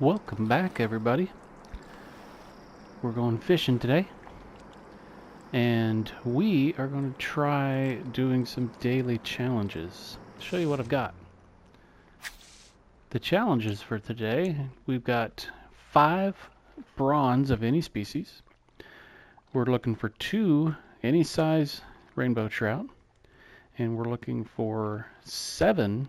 Welcome back, everybody. We're going fishing today, and we are going to try doing some daily challenges. Show you what I've got. The challenges for today, we've got 5 bronze of any species. We're looking for 2 any size rainbow trout, and we're looking for 7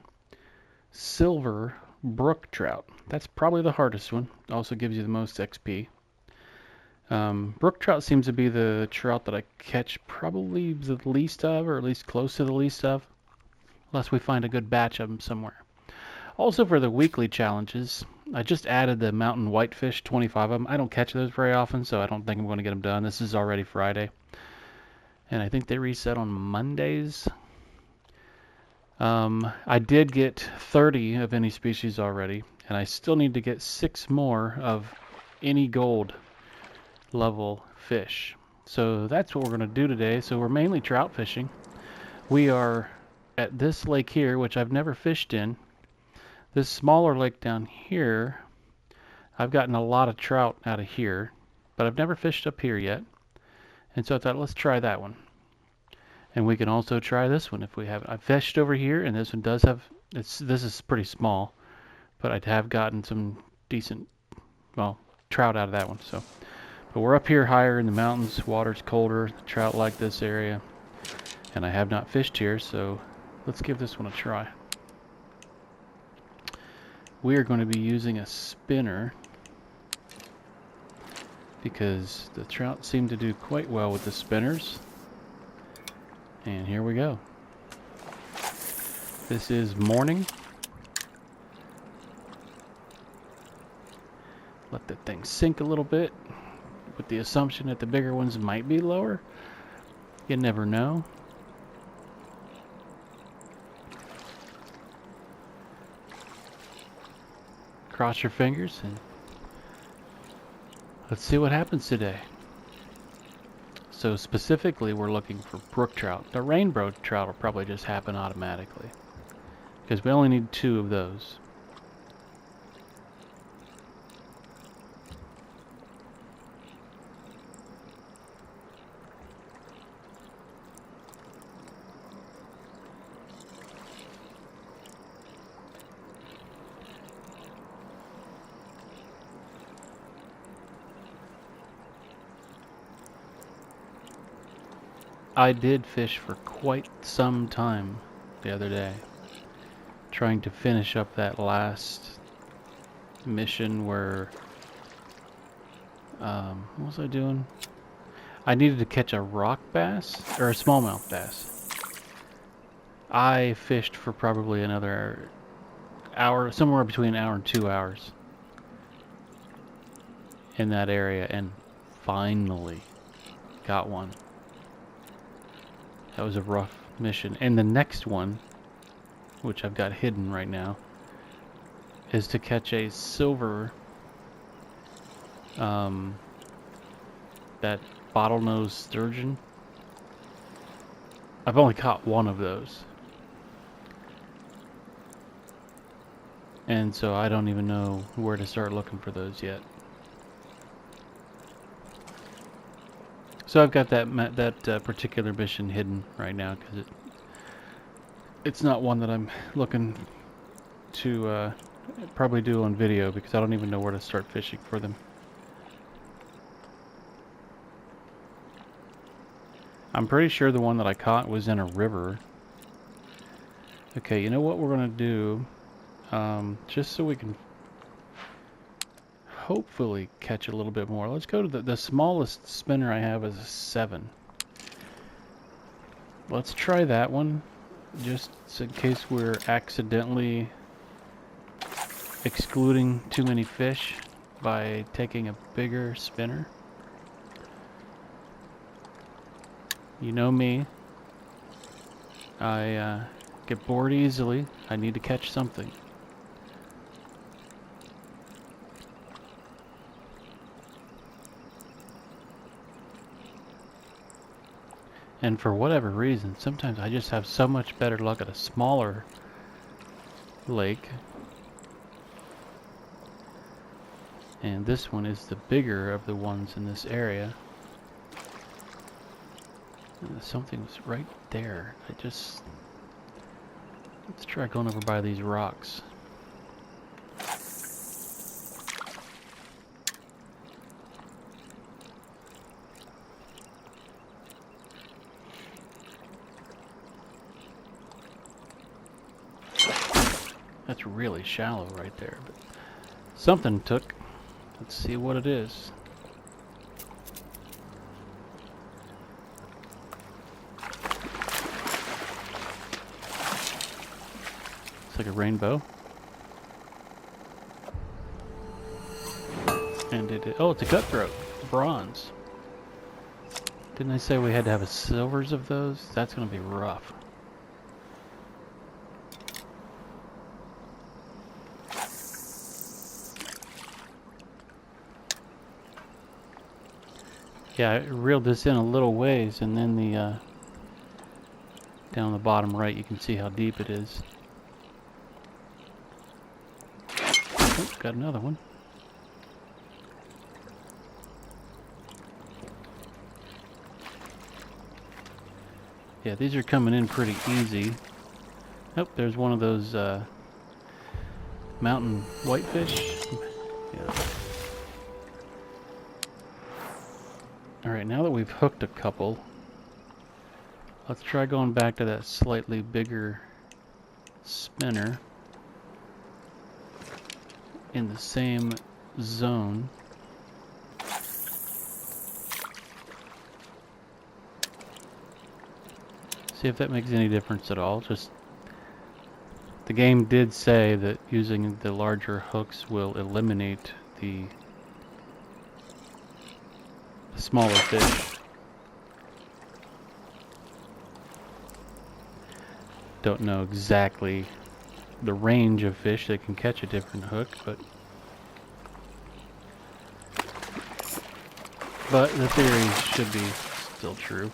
silver brook trout. That's probably the hardest one. Also gives you the most XP. Brook trout seems to be the trout that I catch probably the least of, or at least close to the least of, unless we find a good batch of them somewhere. Also for the weekly challenges, I just added the mountain whitefish, 25 of them. I don't catch those very often, so I don't think I'm going to get them done. This is already Friday, and I think they reset on Mondays. I did get 30 of any species already, and I still need to get 6 more of any gold level fish. So that's what we're going to do today. So we're mainly trout fishing. We are at this lake here, which I've never fished in. This smaller lake down here, I've gotten a lot of trout out of here, but I've never fished up here yet. And so I thought, let's try that one. And we can also try this one if we haven't. I've fished over here, and this one does have, this is pretty small, but I have gotten some decent, well, trout out of that one. So, but we're up here higher in the mountains, water's colder, trout like this area, and I have not fished here, so let's give this one a try. We are going to be using a spinner because the trout seem to do quite well with the spinners. And here we go. This is morning. Let that thing sink a little bit with the assumption that the bigger ones might be lower. You never know. Cross your fingers and let's see what happens today. So specifically we're looking for brook trout. The rainbow trout will probably just happen automatically because we only need 2 of those. I did fish for quite some time the other day, trying to finish up that last mission where, what was I doing? I needed to catch a rock bass, or a smallmouth bass. I fished for probably another hour, somewhere between an hour and 2 hours in that area, and finally got one. That was a rough mission. And the next one, which I've got hidden right now, is to catch a silver, that bottlenose sturgeon. I've only caught one of those. And so I don't even know where to start looking for those yet. So I've got that particular mission hidden right now because it's not one that I'm looking to probably do on video because I don't even know where to start fishing for them. I'm pretty sure the one that I caught was in a river. Okay, you know what we're gonna do? Just so we can hopefully catch a little bit more. Let's go to the smallest spinner I have is a 7. Let's try that one, just in case we're accidentally excluding too many fish by taking a bigger spinner. You know me. I get bored easily. I need to catch something. And for whatever reason, sometimes I just have so much better luck at a smaller lake And this one is the bigger of the ones in this area. Something was right there. Let's try going over by these rocks. That's really shallow right there, but something took. Let's see what it is. It's like a rainbow. And oh, it's a cutthroat. Bronze. Didn't I say we had to have a silvers of those? That's going to be rough. Yeah, I reeled this in a little ways, and then the down the bottom right, you can see how deep it is. Oh, got another one. Yeah, these are coming in pretty easy. Oh, there's one of those mountain whitefish. Yeah. Alright, now that we've hooked a couple, let's try going back to that slightly bigger spinner in the same zone. See if that makes any difference at all. Just the game did say that using the larger hooks will eliminate the smaller fish. Don't know exactly the range of fish that can catch a different hook, but the theory should be still true.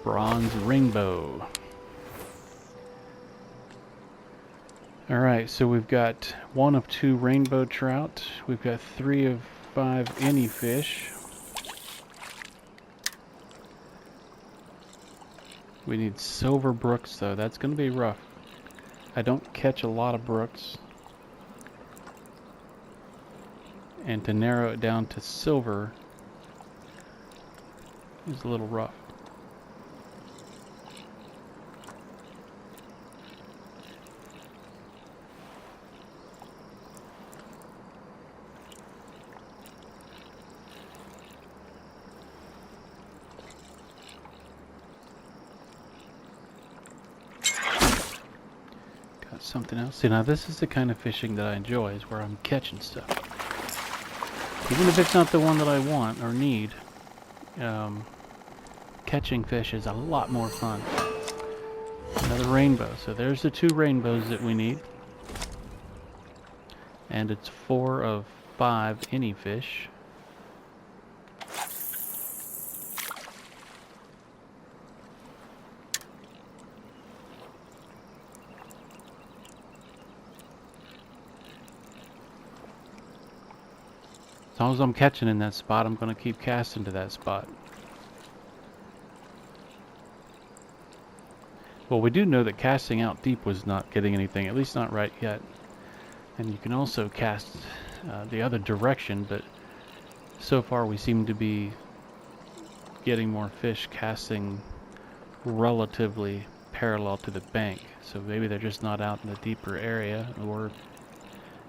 Bronze rainbow. Alright, so we've got 1 of 2 rainbow trout. We've got 3 of 5 any fish. We need silver brooks though. That's going to be rough. I don't catch a lot of brooks. And to narrow it down to silver is a little rough. Something else. See, now this is the kind of fishing that I enjoy, is where I'm catching stuff. Even if it's not the one that I want or need, catching fish is a lot more fun. Another rainbow. So there's the 2 rainbows that we need. And it's 4 of 5 any fish. As long as I'm catching in that spot, I'm going to keep casting to that spot. Well, we do know that casting out deep was not getting anything, at least not right yet. And you can also cast the other direction, but so far we seem to be getting more fish casting relatively parallel to the bank. So maybe they're just not out in the deeper area, or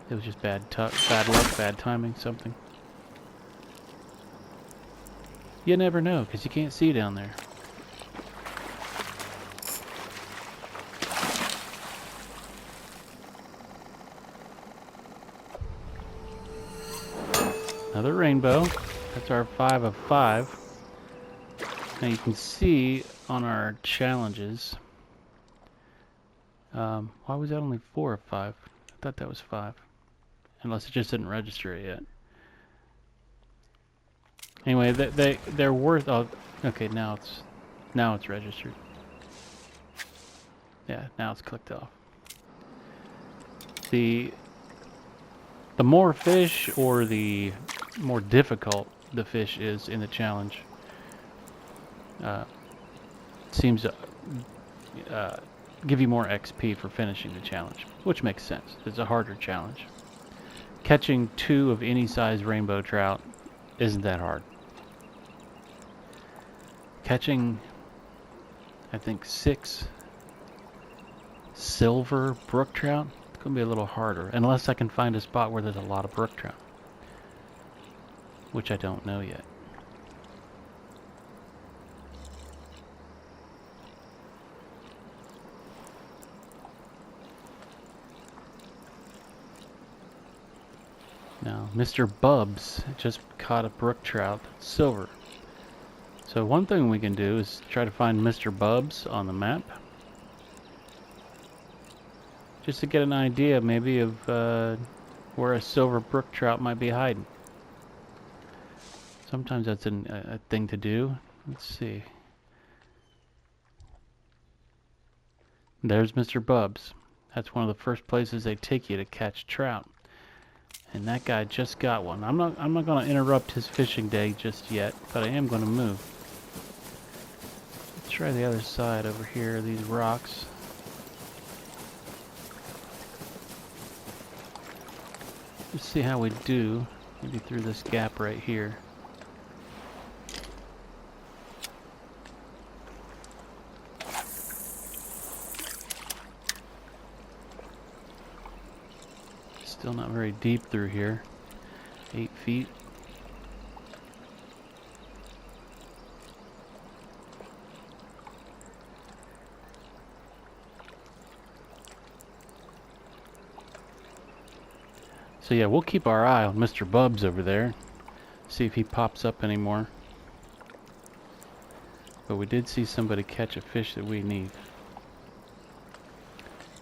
it was just bad luck, bad timing, something. You never know, because you can't see down there. Another rainbow. That's our 5 of 5. Now you can see on our challenges. Why was that only 4 of 5? I thought that was 5. Unless it just didn't register it yet. Anyway, they're worth. Oh, okay. Now it's registered. Yeah, now it's clicked off. The more fish or the more difficult the fish is in the challenge, seems to give you more XP for finishing the challenge, which makes sense. It's a harder challenge. Catching 2 of any size rainbow trout isn't that hard. Catching, I think, 6 silver brook trout, it's going to be a little harder, unless I can find a spot where there's a lot of brook trout, which I don't know yet. Now, Mr. Bubs just caught a brook trout, silver. So one thing we can do is try to find Mr. Bubs on the map, just to get an idea maybe of where a silver brook trout might be hiding. Sometimes that's a thing to do. Let's see. There's Mr. Bubs. That's one of the first places they take you to catch trout. And that guy just got one. I'm not going to interrupt his fishing day just yet, but I am going to move. Let's try the other side over here, these rocks. Let's see how we do. Maybe through this gap right here. Still not very deep through here. 8 feet. So yeah, we'll keep our eye on Mr. Bubs over there. See if he pops up anymore. But we did see somebody catch a fish that we need.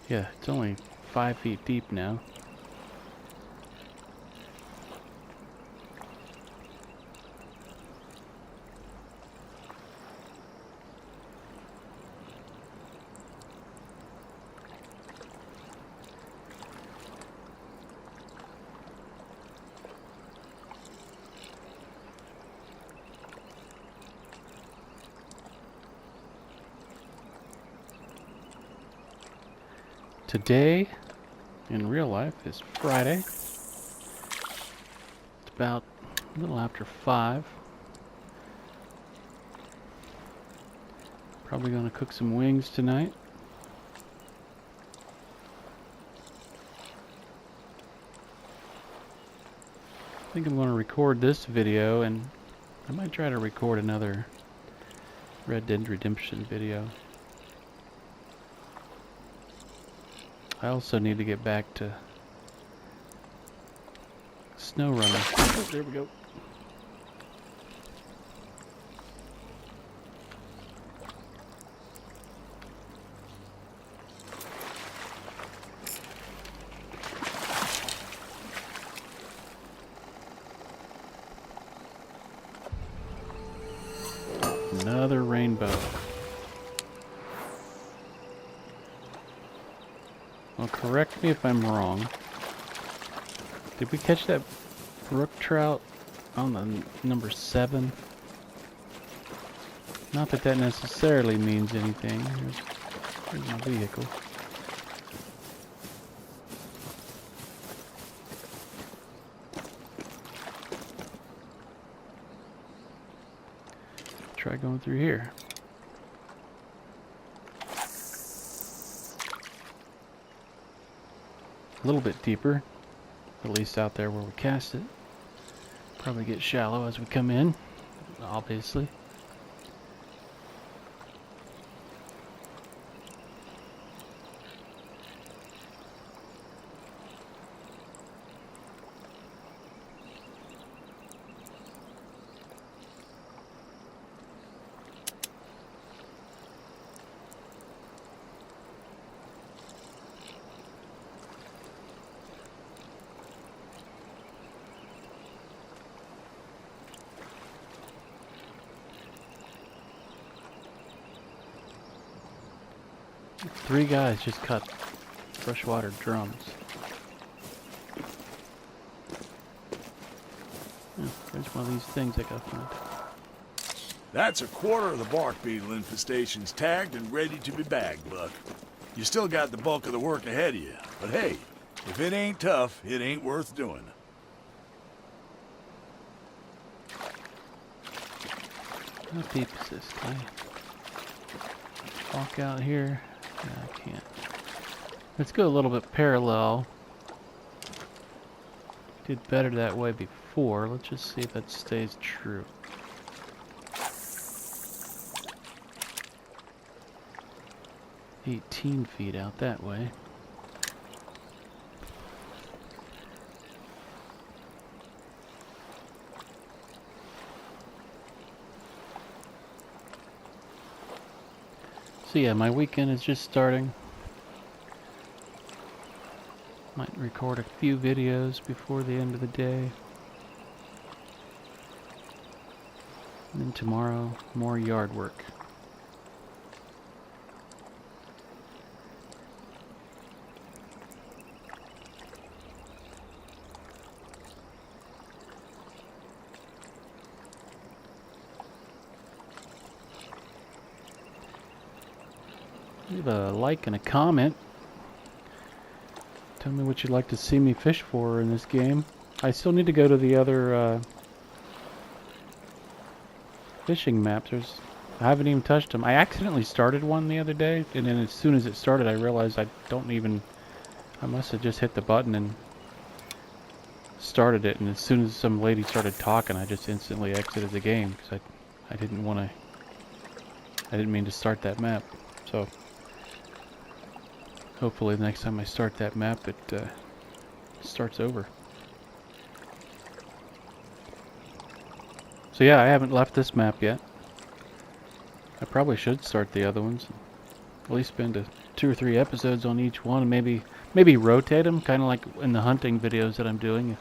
Yeah, it's only 5 feet deep now. Today, in real life, is Friday. It's about a little after 5. Probably gonna cook some wings tonight. I think I'm gonna record this video, and I might try to record another Red Dead Redemption video. I also need to get back to snow running. Oh, there we go. Another rainbow. Well, correct me if I'm wrong. Did we catch that brook trout on the number 7? Not that that necessarily means anything. Here's my vehicle. Try going through here. A little bit deeper, at least out there where we cast it. Probably get shallow as we come in, obviously. Three guys just caught freshwater drums. Oh, there's one of these things I gotta find. That's a quarter of the bark beetle infestation's tagged and ready to be bagged, Buck. You still got the bulk of the work ahead of you. But hey, if it ain't tough, it ain't worth doing. How deep is this? Can I walk out here? No, I can't. Let's go a little bit parallel. Did better that way before. Let's just see if that stays true. "18 feet out that way." So yeah, my weekend is just starting. Might record a few videos before the end of the day. And then tomorrow, more yard work. Leave a like and a comment. Tell me what you'd like to see me fish for in this game. I still need to go to the other fishing maps. I haven't even touched them. I accidentally started one the other day, and then as soon as it started, I realized I must have just hit the button and started it, and as soon as some lady started talking, I just instantly exited the game, because I didn't mean to start that map. So hopefully the next time I start that map, it starts over. So yeah, I haven't left this map yet. I probably should start the other ones. At least spend 2 or 3 episodes on each one, and maybe rotate them, kind of like in the hunting videos that I'm doing.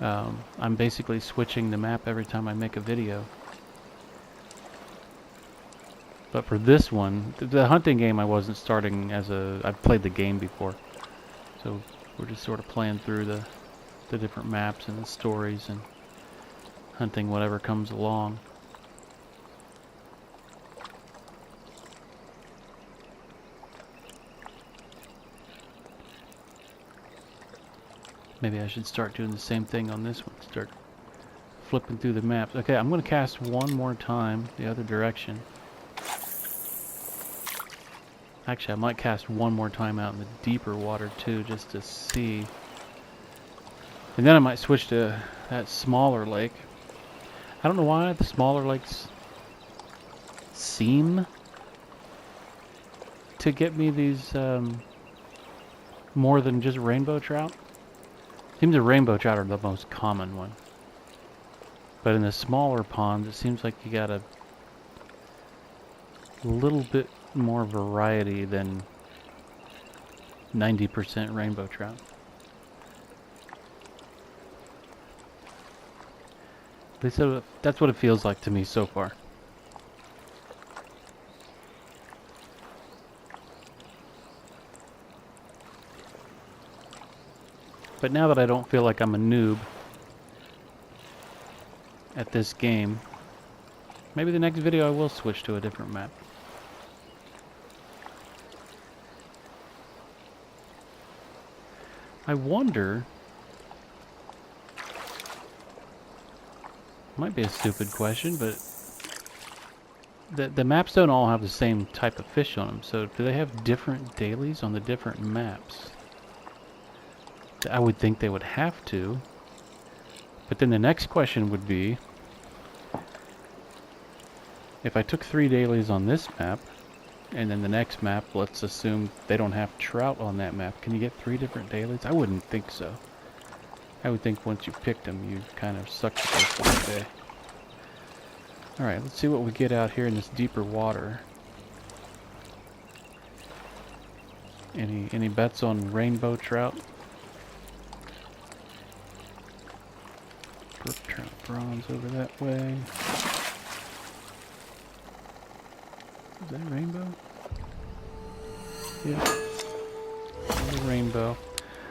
I'm basically switching the map every time I make a video. But for this one, the hunting game, I wasn't starting I've played the game before. So we're just sort of playing through the different maps and the stories and hunting whatever comes along. Maybe I should start doing the same thing on this one. Start flipping through the maps. Okay, I'm going to cast one more time the other direction. Actually, I might cast one more time out in the deeper water too, just to see. And then I might switch to that smaller lake. I don't know why the smaller lakes seem to get me these more than just rainbow trout. Seems the rainbow trout are the most common one. But in the smaller ponds, it seems like you got a little bit more variety than 90% rainbow trout. At least that's what it feels like to me so far. But now that I don't feel like I'm a noob at this game, maybe the next video I will switch to a different map. I wonder, might be a stupid question, but the maps don't all have the same type of fish on them, so do they have different dailies on the different maps? I would think they would have to, but then the next question would be, if I took 3 dailies on this map, and then the next map, let's assume they don't have trout on that map, can you get 3 different dailies? I wouldn't think so. I would think once you picked them, you kind of sucked at this one day. Alright, let's see what we get out here in this deeper water. Any bets on rainbow trout? Brook trout bronze over that way. Is that rainbow? Yeah. Rainbow.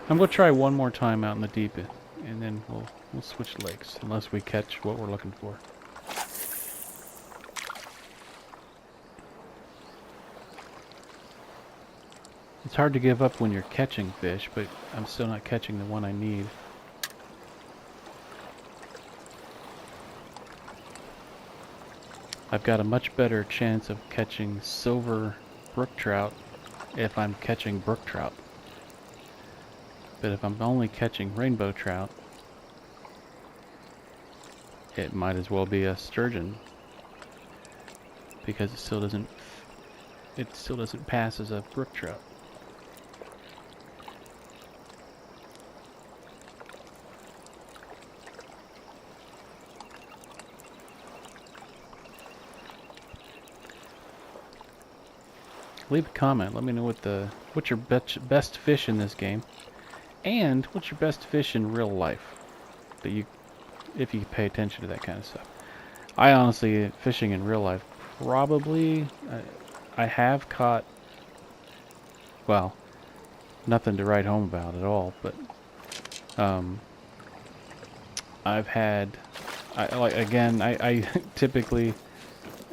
I'm going to try one more time out in the and then we'll switch lakes unless we catch what we're looking for. It's hard to give up when you're catching fish, but I'm still not catching the one I need. I've got a much better chance of catching silver brook trout if I'm catching brook trout. But if I'm only catching rainbow trout, it might as well be a sturgeon, because it still doesn't pass as a brook trout. Leave a comment. Let me know what's your best fish in this game, and what's your best fish in real life. If you pay attention to that kind of stuff. I honestly, fishing in real life, probably I have caught, well, nothing to write home about at all. But I've had, I typically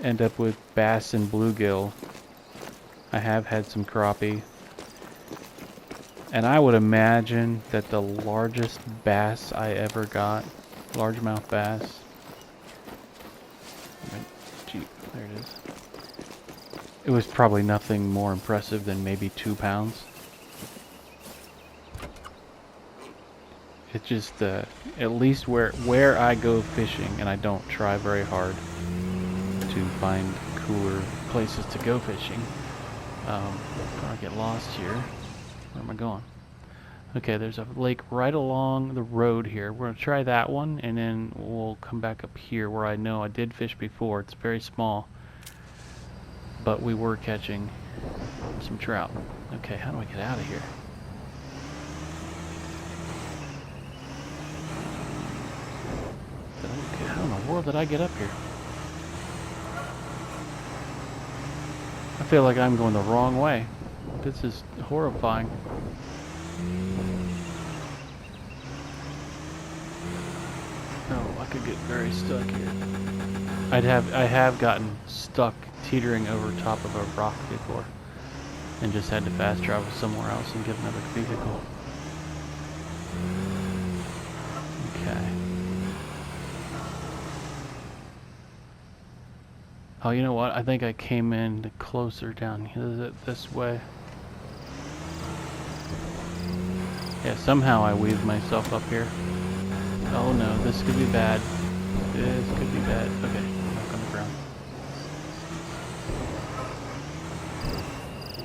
end up with bass and bluegill. I have had some crappie, and I would imagine that the largest bass I ever got, largemouth bass, Jeep, there it is. It was probably nothing more impressive than maybe 2 pounds. It's just at least where I go fishing, and I don't try very hard to find cooler places to go fishing. Before I get lost here, where am I going? Okay, there's a lake right along the road here. We're going to try that one, and then we'll come back up here where I know I did fish before. It's very small, but we were catching some trout. Okay, how do I get out of here? How in the world did I get up here? I feel like I'm going the wrong way. This is horrifying. Oh, I could get very stuck here. I have gotten stuck teetering over top of a rock before, and just had to fast travel somewhere else and get another vehicle. Okay. Oh, you know what? I think I came in closer down here. Is it this way? Yeah, somehow I weaved myself up here. Oh no, this could be bad. This could be bad. Okay, knock on the ground.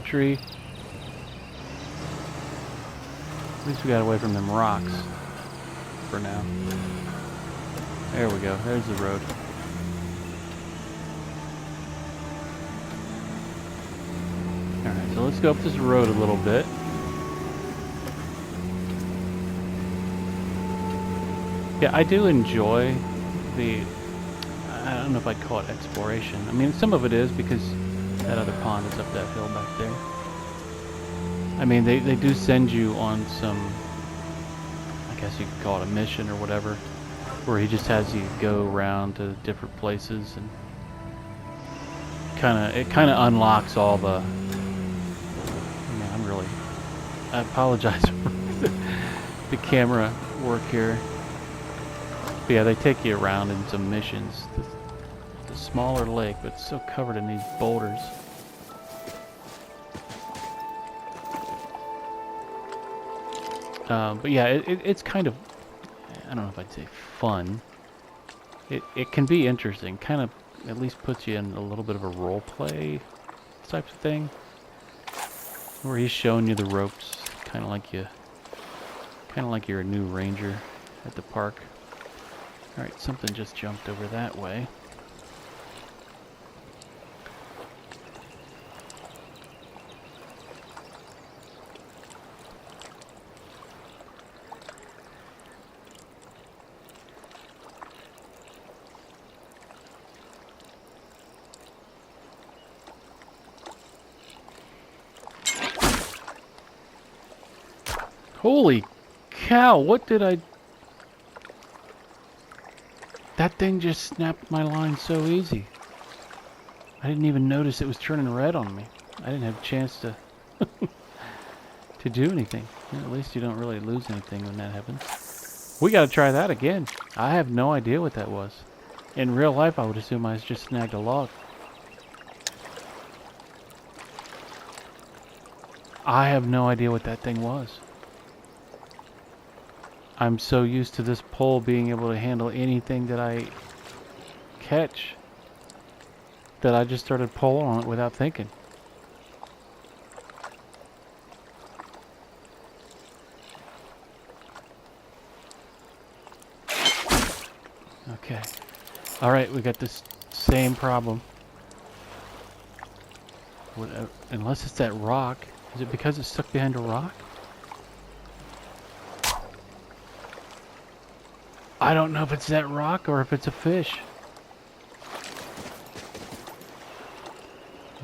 Tree. At least we got away from them rocks for now. There we go. There's the road. Alright, so let's go up this road a little bit. Yeah, I do enjoy I don't know if I'd call it exploration. I mean, some of it is because that other pond is up that hill back there. I mean, they do send you on some, I guess you could call it a mission or whatever, where he just has you go around to different places, and it kind of unlocks all the, I apologize for the camera work here. But yeah, they take you around in some missions. It's a smaller lake, but it's so covered in these boulders. But yeah, it's kind of, I don't know if I'd say fun. It can be interesting. Kind of at least puts you in a little bit of a role play type of thing, where he's showing you the ropes, kind of like you're a new ranger at the park. All right, something just jumped over that way. Holy cow, what did I... That thing just snapped my line so easy. I didn't even notice it was turning red on me. I didn't have a chance to to do anything. At least you don't really lose anything when that happens. We gotta try that again. I have no idea what that was. In real life, I would assume I just snagged a log. I have no idea what that thing was. I'm so used to this pole being able to handle anything that I catch that I just started pulling on it without thinking. Okay. Alright, we got this same problem. Unless it's that rock. Is it because it's stuck behind a rock? I don't know if it's that rock or if it's a fish.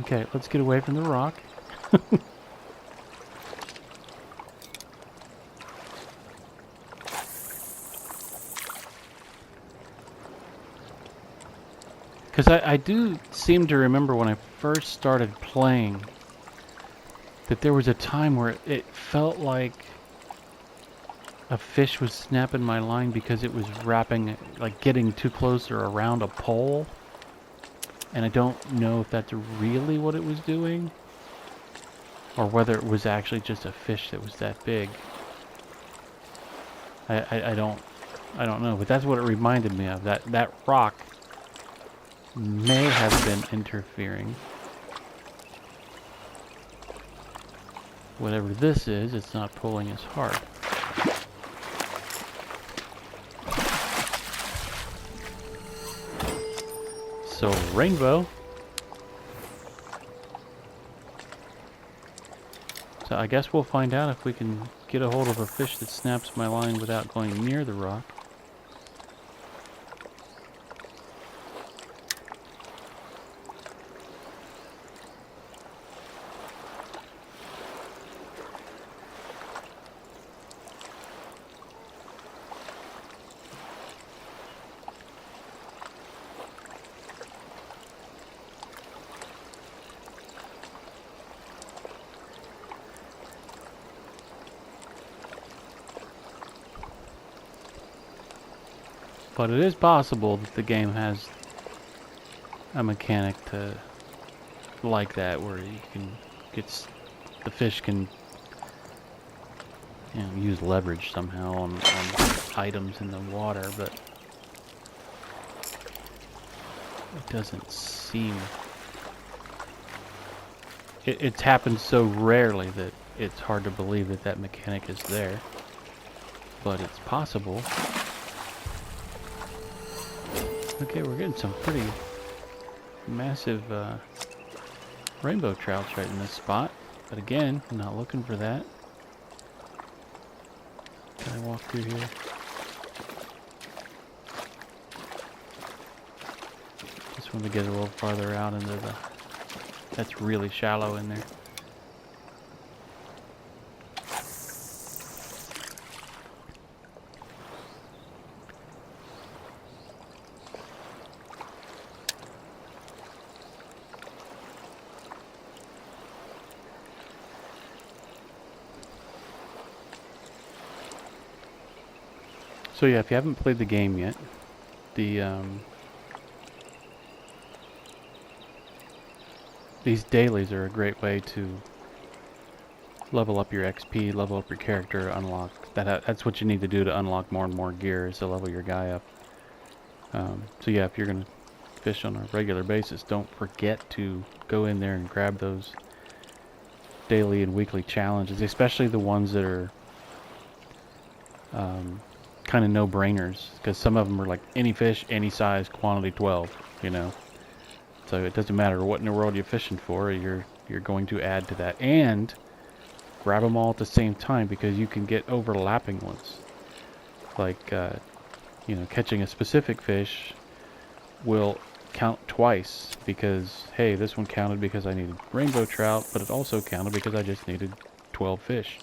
Okay, let's get away from the rock. Because I do seem to remember when I first started playing that there was a time where it felt like a fish was snapping my line because it was wrapping, like getting too close or around a pole. And I don't know if that's really what it was doing, or whether it was actually just a fish that was that big. I don't know, but that's what it reminded me of. That rock may have been interfering. Whatever this is, it's not pulling as hard. So, rainbow. So I guess we'll find out if we can get a hold of a fish that snaps my line without going near the rock. But it is possible that the game has a mechanic to like that, where you can get the fish can, you know, use leverage somehow on items in the water, but it doesn't seem. It's happened so rarely that it's hard to believe that that mechanic is there, but it's possible. Okay, we're getting some pretty massive rainbow trouts right in this spot. But again, I'm not looking for that. Can I walk through here? Just want to get a little farther out into the... That's really shallow in there. So yeah, if you haven't played the game yet, these dailies are a great way to level up your XP, level up your character, unlock that's what you need to do to unlock more and more gear, is to level your guy up. So yeah, if you're gonna fish on a regular basis, don't forget to go in there and grab those daily and weekly challenges, especially the ones that are kind of no-brainers, because some of them are like any fish, any size, quantity 12, you know. So it doesn't matter what in the world you're fishing for, you're going to add to that, and grab them all at the same time, because you can get overlapping ones. Like you know, catching a specific fish will count twice, because hey, this one counted because I needed rainbow trout, but it also counted because I just needed 12 fish.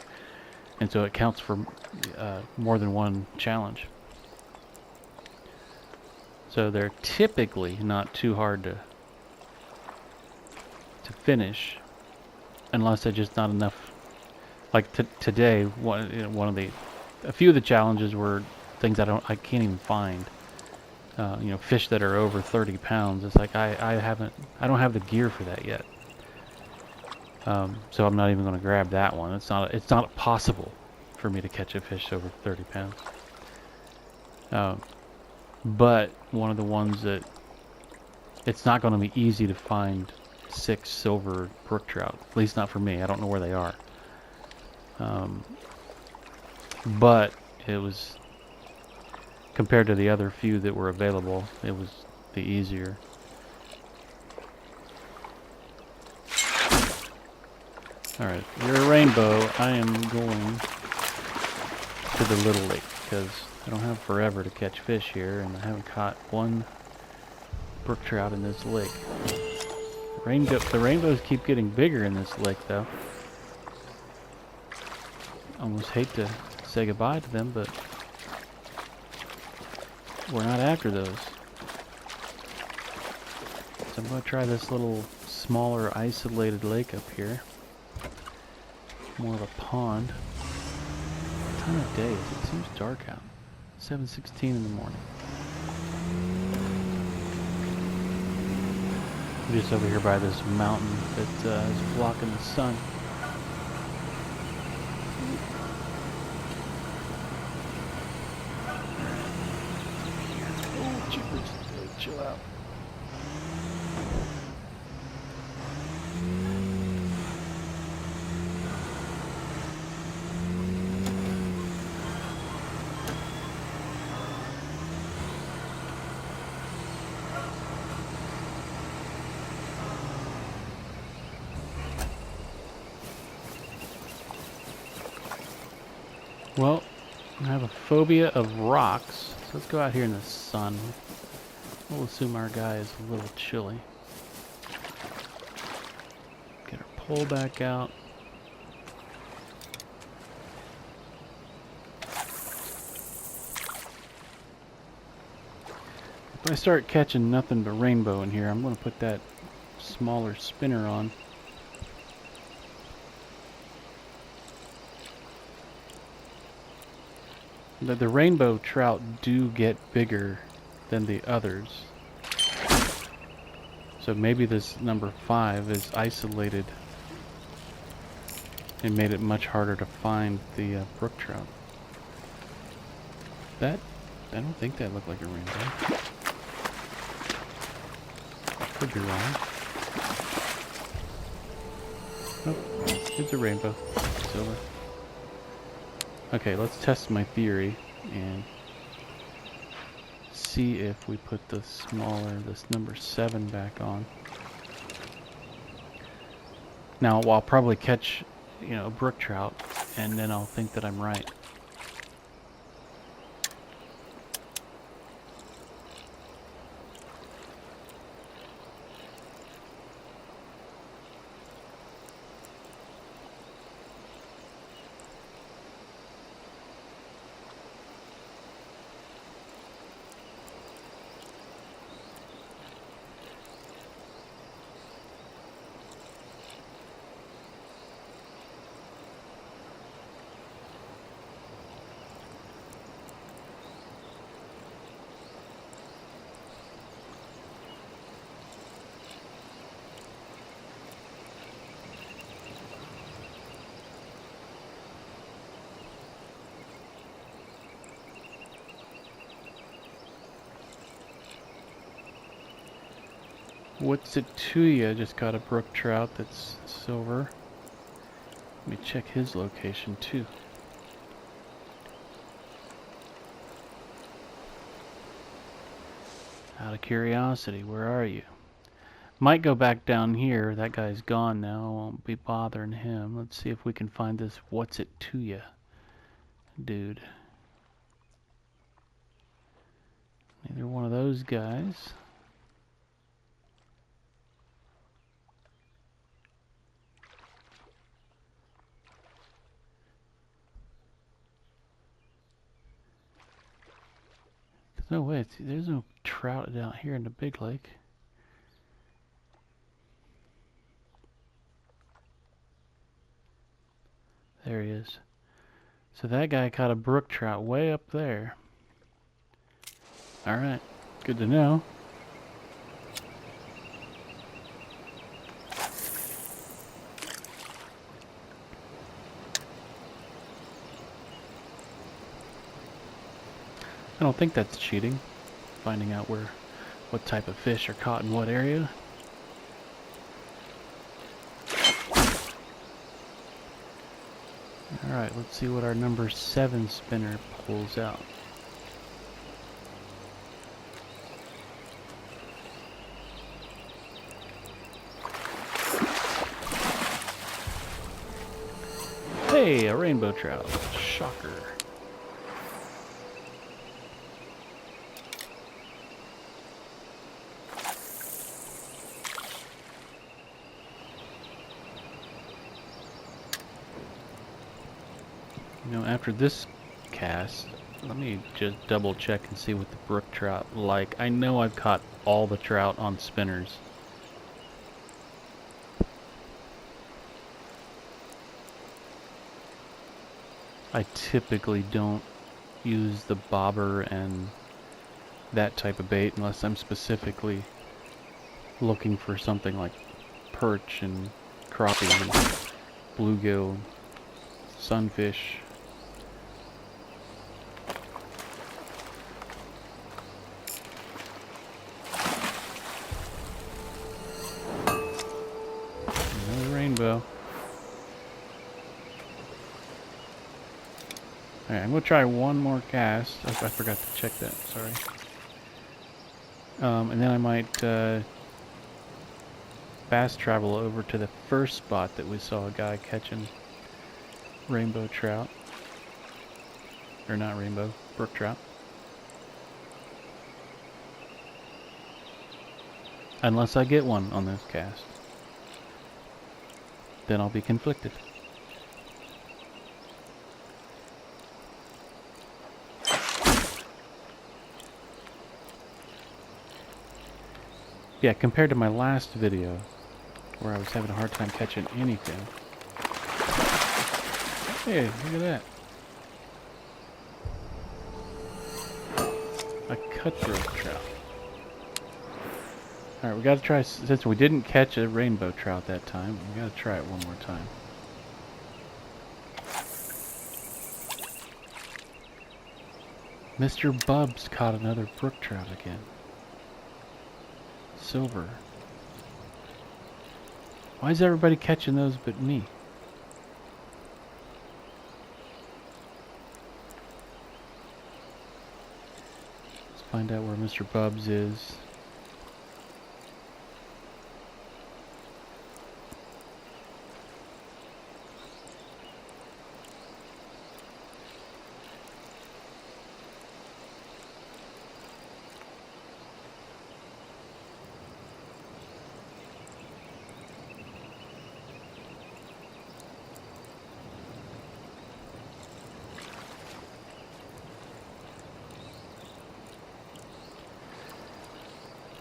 And so it counts for more than one challenge. So they're typically not too hard to finish, unless there's just not enough. Like today, a few of the challenges were things I can't even find. You know, fish that are over 30 pounds. It's like I don't have the gear for that yet. So I'm not even going to grab that one. It's not possible for me to catch a fish over 30 pounds. But one of the ones that it's not going to be easy to find 6 silver brook trout. At least not for me. I don't know where they are. But it was, compared to the other few that were available, it was the easier. Alright, you're a rainbow. I am going to the little lake because I don't have forever to catch fish here, and I haven't caught one brook trout in this lake. The rainbows keep getting bigger in this lake, though. Almost hate to say goodbye to them, but we're not after those. So I'm going to try this little smaller isolated lake up here. More of a pond. What time of day is it? It seems dark out. 7:16 in the morning. I'm just over here by this mountain that is blocking the sun. Oh, jeepers. Chill out. Well, I have a phobia of rocks, so let's go out here in the sun. We'll assume our guy is a little chilly. Get our pole back out. If I start catching nothing but rainbow in here, I'm going to put that smaller spinner on. The rainbow trout do get bigger than the others. So maybe this number 5 is isolated and made it much harder to find the brook trout. I don't think that looked like a rainbow. Could be wrong. Nope, it's a rainbow. Silver. Okay, let's test my theory and see if we put this number 7 back on. Now, I'll probably catch, a brook trout, and then I'll think that I'm right. What's it to you? Just got a brook trout that's silver. Let me check his location too. Out of curiosity, where are you? Might go back down here. That guy's gone now. I won't be bothering him. Let's see if we can find this what's it to you dude. Either one of those guys. No way. There's no trout down here in the big lake. There he is. So that guy caught a brook trout way up there. Alright, good to know. I don't think that's cheating. Finding out what type of fish are caught in what area. Alright, let's see what our number 7 spinner pulls out. Hey, a rainbow trout. Shocker. You know, after this cast, let me just double check and see what the brook trout like. I know I've caught all the trout on spinners. I typically don't use the bobber and that type of bait unless I'm specifically looking for something like perch and crappie and bluegill, sunfish. Another rainbow. Alright, I'm going to try one more cast. Oh, I forgot to check that, sorry. And then I might fast travel over to the first spot that we saw a guy catching rainbow trout. Or not rainbow, brook trout. Unless I get one on this cast. Then I'll be conflicted. Yeah, compared to my last video, where I was having a hard time catching anything. Hey, look at that. A cutthroat trout. Alright, we gotta try, since we didn't catch a rainbow trout that time, we gotta try it one more time. Mr. Bubs caught another brook trout again. Silver. Why is everybody catching those but me? Let's find out where Mr. Bubs is.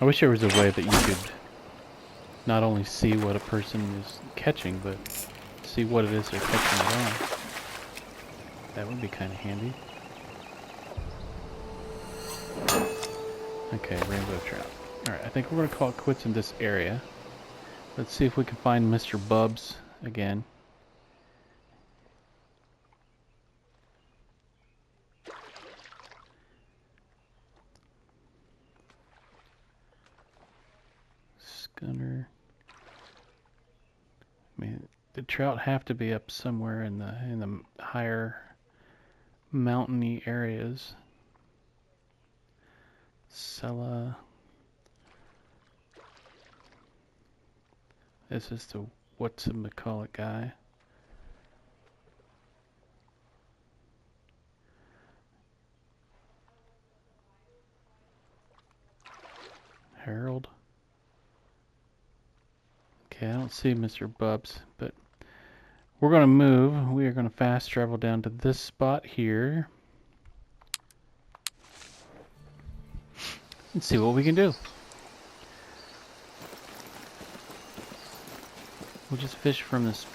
I wish there was a way that you could not only see what a person is catching, but see what it is they're catching it on. That would be kind of handy. Okay, rainbow trout. Alright, I think we're going to call it quits in this area. Let's see if we can find Mr. Bubs again. Gunner. I mean, the trout have to be up somewhere in the higher mountainy areas. Sella. This is the whatchamacallit guy. Harold. Okay, I don't see Mr. Bubs, but we're going to move. We are going to fast travel down to this spot here. and see what we can do. We'll just fish from this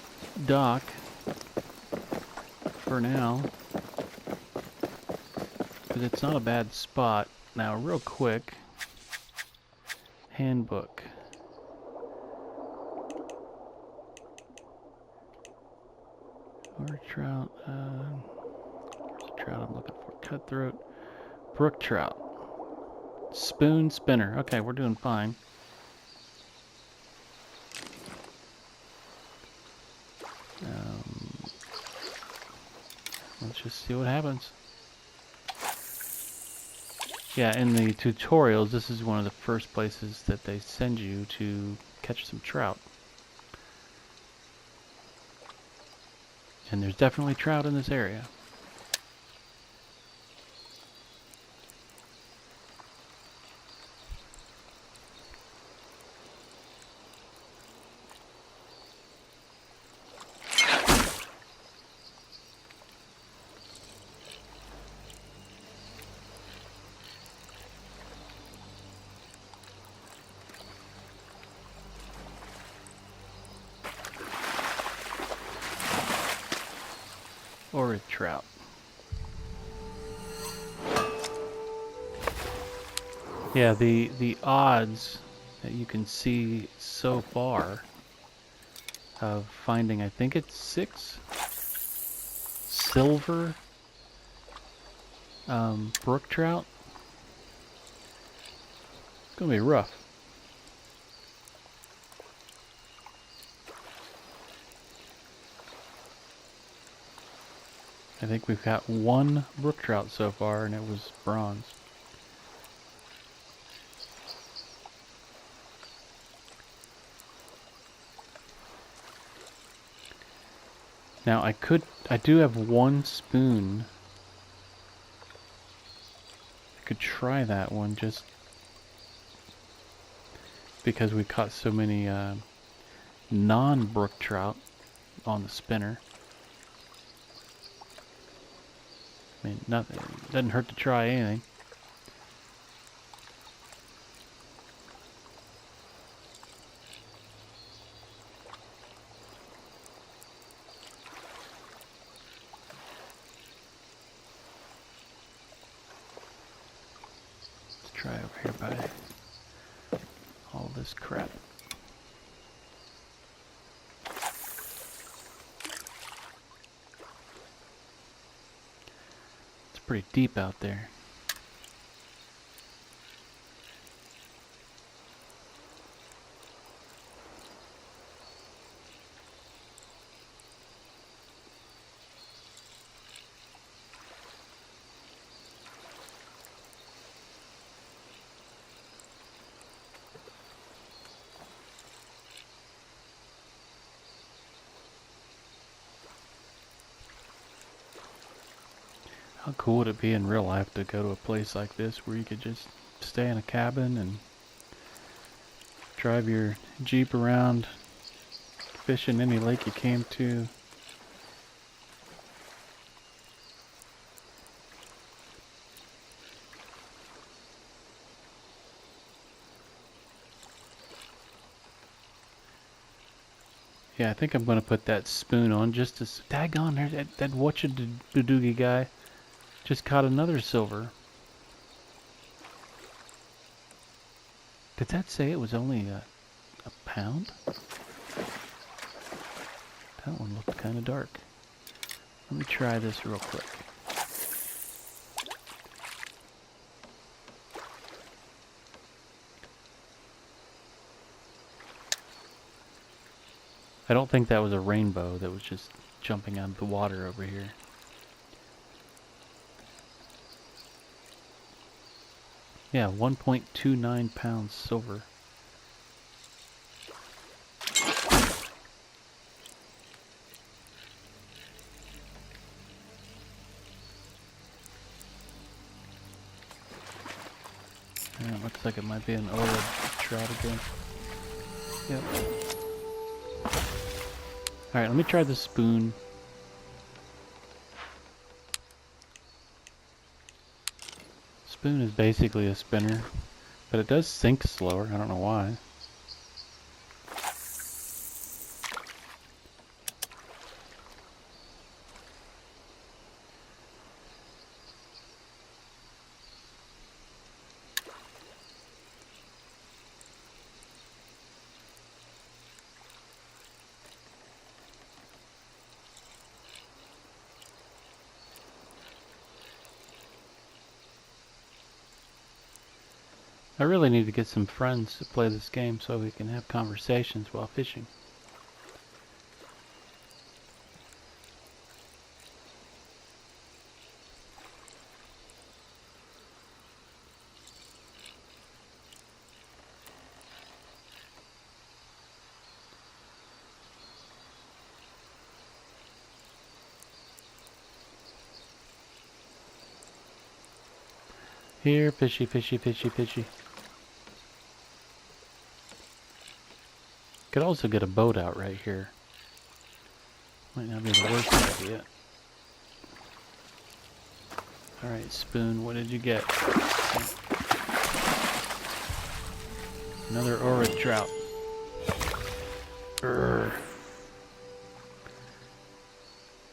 dock for now, because it's not a bad spot. Now, real quick, handbook. Or trout, where's the trout I'm looking for? Cutthroat, brook trout, spoon spinner. Okay, we're doing fine. Let's just see what happens. Yeah, in the tutorials, this is one of the first places that they send you to catch some trout. And there's definitely trout in this area. Or a trout. Yeah, the odds that you can see so far of finding, I think it's 6 silver brook trout. It's gonna be rough. I think we've got 1 brook trout so far, and it was bronze. Now I do have 1 spoon. I could try that one just because we caught so many non-brook trout on the spinner. I mean, nothing, doesn't hurt to try anything. Let's try over here by all this crap. It's pretty deep out there. How cool would it be in real life to go to a place like this where you could just stay in a cabin and drive your Jeep around, fish in any lake you came to? Yeah, I think I'm gonna put that spoon on just to... Daggone, there, that Whatcha-Doogie guy just caught another silver. Did that say it was only a pound? That one looked kind of dark. Let me try this real quick. I don't think that was a rainbow that was just jumping out of the water over here. Yeah, 1.29 pounds silver. Yeah, it looks like it might be an OLED trout again. Yep. Alright, let me try the spoon. Spoon is basically a spinner, But it does sink slower. I don't know why. I really need to get some friends to play this game so we can have conversations while fishing. Here, fishy, fishy, fishy, fishy. Could also get a boat out right here. Might not be the worst idea. Alright, Spoon, what did you get? Another Aura trout. Urgh.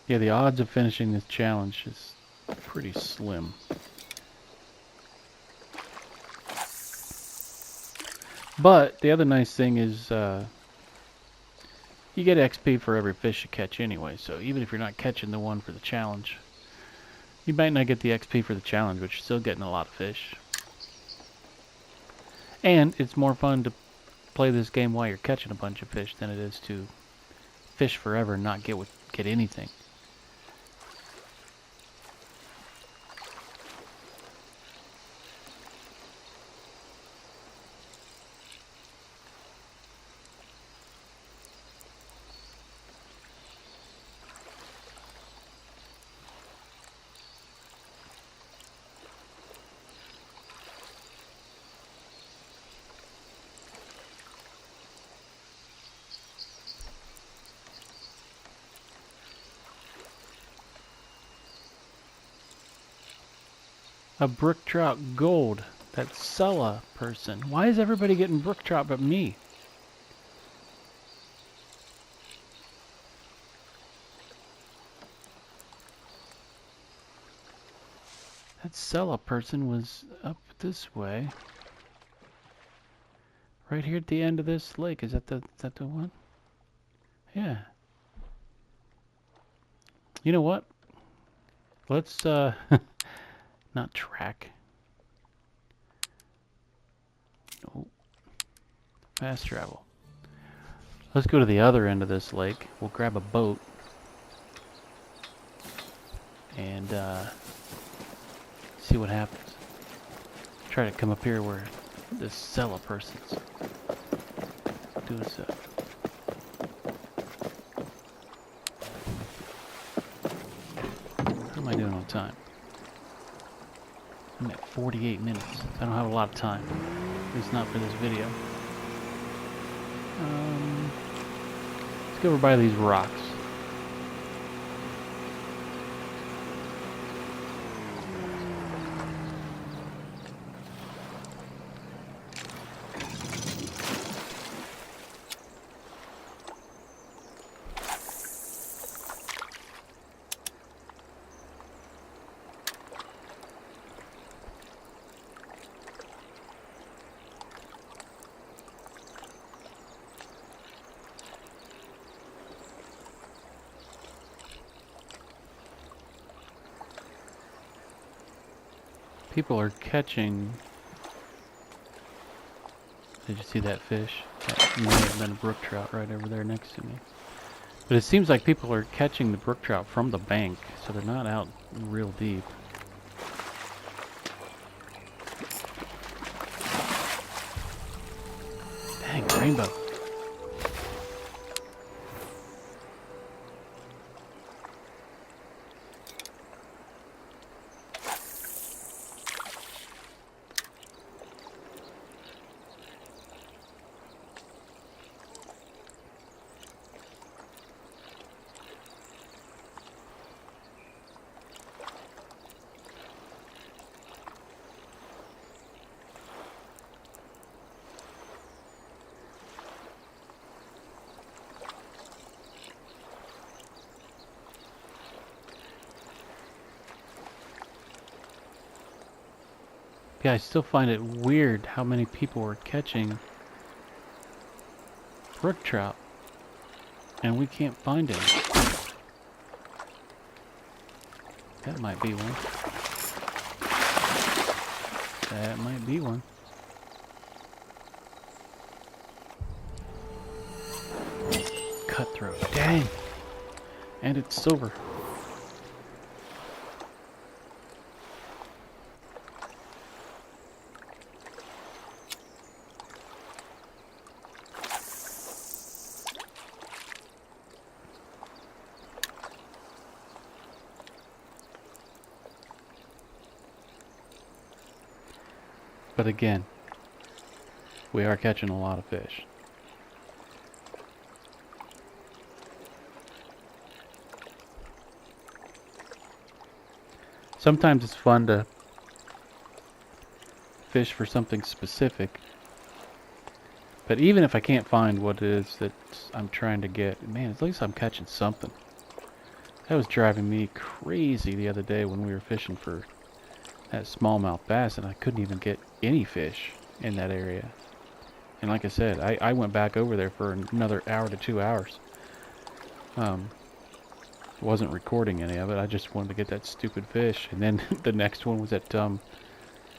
Yeah, the odds of finishing this challenge is pretty slim. But the other nice thing is you get XP for every fish you catch anyway, so even if you're not catching the one for the challenge, you might not get the XP for the challenge, but you're still getting a lot of fish. And it's more fun to play this game while you're catching a bunch of fish than it is to fish forever and not get anything. A brook trout gold. That Sella person. Why is everybody getting brook trout but me? That Sella person was up this way. Right here at the end of this lake. Is that the one? Yeah. You know what? Let's not track. No. Fast travel. Let's go to the other end of this lake. We'll grab a boat. And see what happens. Try to come up here where this Sella person's doing stuff. How am I doing on time? I'm at 48 minutes. I don't have a lot of time. At least not for this video. Let's go over by these rocks. People are catching. Did you see that fish? That may have been a brook trout right over there next to me. But it seems like people are catching the brook trout from the bank, so they're not out real deep. Dang, rainbow. Yeah, I still find it weird how many people are catching brook trout, and we can't find any. That might be one. That might be one. Cutthroat. Dang! And it's silver. But again, we are catching a lot of fish. Sometimes it's fun to fish for something specific. But even if I can't find what it is that I'm trying to get, man, at least I'm catching something. That was driving me crazy the other day when we were fishing for that smallmouth bass, and I couldn't even get any fish in that area. And like I said, I went back over there for another hour to 2 hours. Wasn't recording any of it. I just wanted to get that stupid fish. And then the next one was that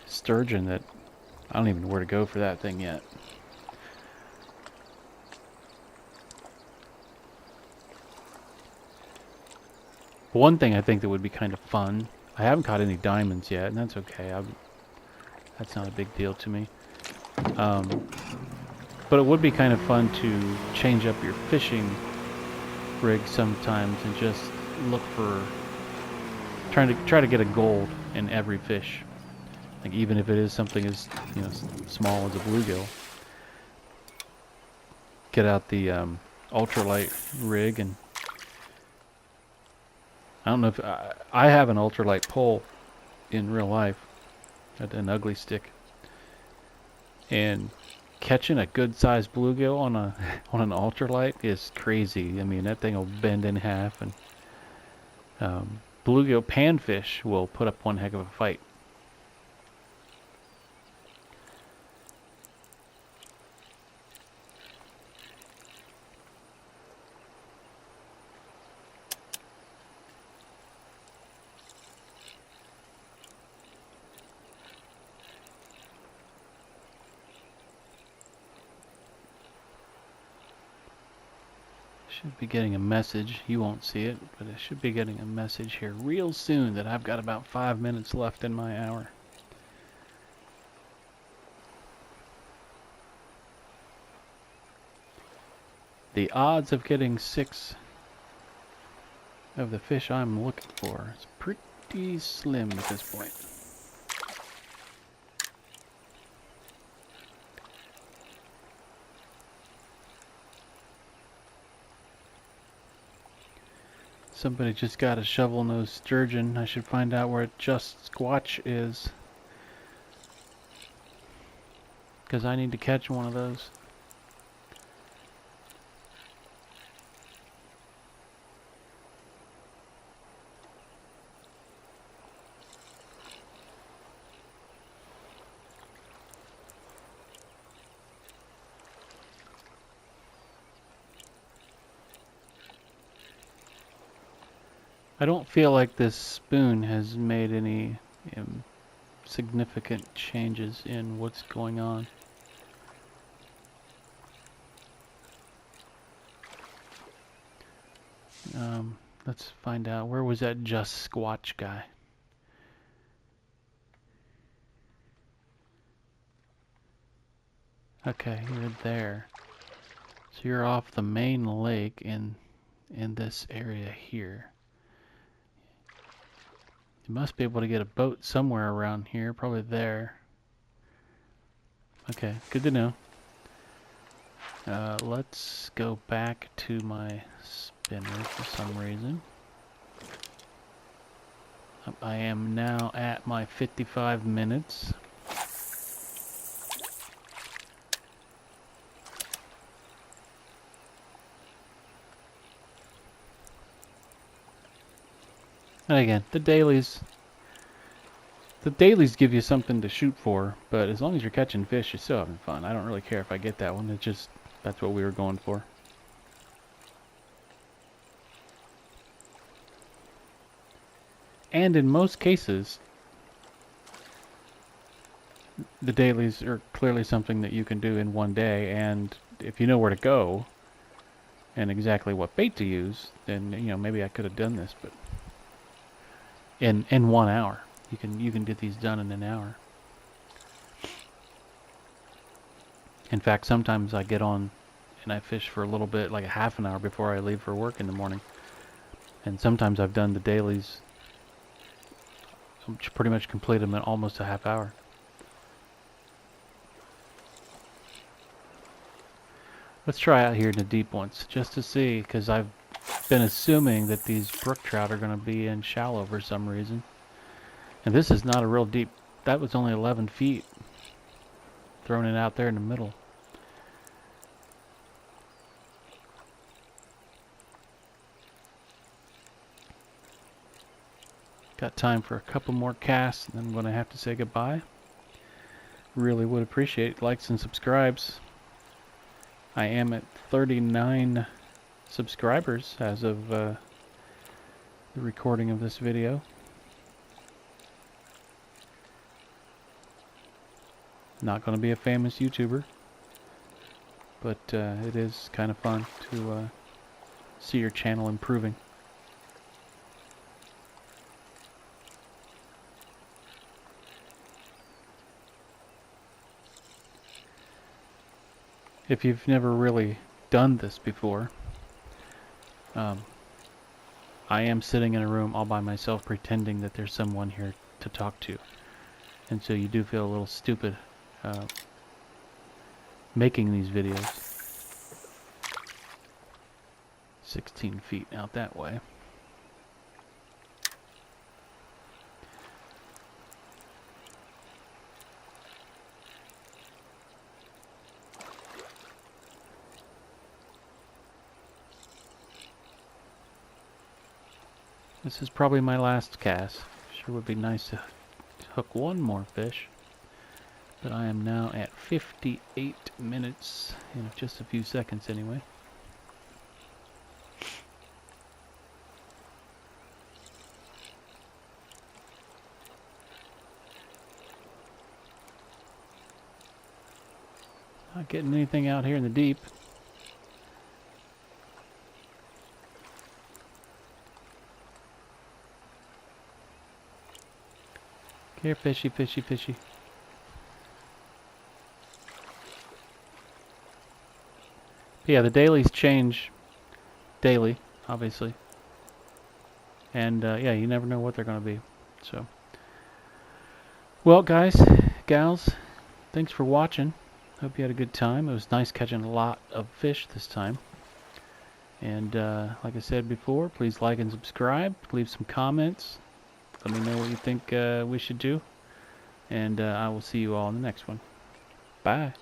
sturgeon that I don't even know where to go for that thing yet. One thing I think that would be kind of fun, I haven't caught any diamonds yet, and that's okay. That's not a big deal to me. But it would be kind of fun to change up your fishing rig sometimes and just look for try to get a gold in every fish. Like even if it is something as small as a bluegill. Get out the ultralight rig, and I don't know if I have an ultralight pole in real life, an ugly stick, and catching a good sized bluegill on an ultralight is crazy. I mean, that thing will bend in half, and bluegill panfish will put up one heck of a fight. Should be getting a message. You won't see it, but I should be getting a message here real soon that I've got about 5 minutes left in my hour. The odds of getting 6 of the fish I'm looking for is pretty slim at this point. Somebody just got a shovel-nosed sturgeon. I should find out where Just Squatch is, because I need to catch one of those. I don't feel like this spoon has made any significant changes in what's going on. Let's find out. Where was that Just Squatch guy? Okay, you're there. So you're off the main lake in this area here. You must be able to get a boat somewhere around here, probably there. Okay, good to know. Let's go back to my spinner for some reason. I am now at my 55 minutes. And again, the dailies The dailies give you something to shoot for, but as long as you're catching fish, you're still having fun. I don't really care if I get that one. It's just, that's what we were going for. And in most cases, the dailies are clearly something that you can do in one day, and if you know where to go and exactly what bait to use, then maybe I could have done this, but in 1 hour. You can get these done in an hour. In fact, sometimes I get on and I fish for a little bit, like a half an hour before I leave for work in the morning. And sometimes I've done the dailies, pretty much complete them in almost a half hour. Let's try out here in the deep ones, just to see, because I've been assuming that these brook trout are going to be in shallow for some reason. And this is not a real deep, that was only 11 feet. Throwing it out there in the middle. Got time for a couple more casts, and then I'm going to have to say goodbye. Really would appreciate likes and subscribes. I am at 39 subscribers as of the recording of this video. Not going to be a famous YouTuber, but it is kind of fun to see your channel improving. If you've never really done this before, I am sitting in a room all by myself pretending that there's someone here to talk to. And so you do feel a little stupid making these videos. 16 feet out that way. This is probably my last cast. Sure would be nice to hook one more fish. But I am now at 58 minutes in just a few seconds anyway. Not getting anything out here in the deep. Here, fishy, fishy, fishy. But yeah, the dailies change daily, obviously. And yeah, you never know what they're going to be. So, well, guys, gals, thanks for watching. Hope you had a good time. It was nice catching a lot of fish this time. And like I said before, please like and subscribe. Leave some comments. Let me know what you think we should do. And I will see you all in the next one. Bye.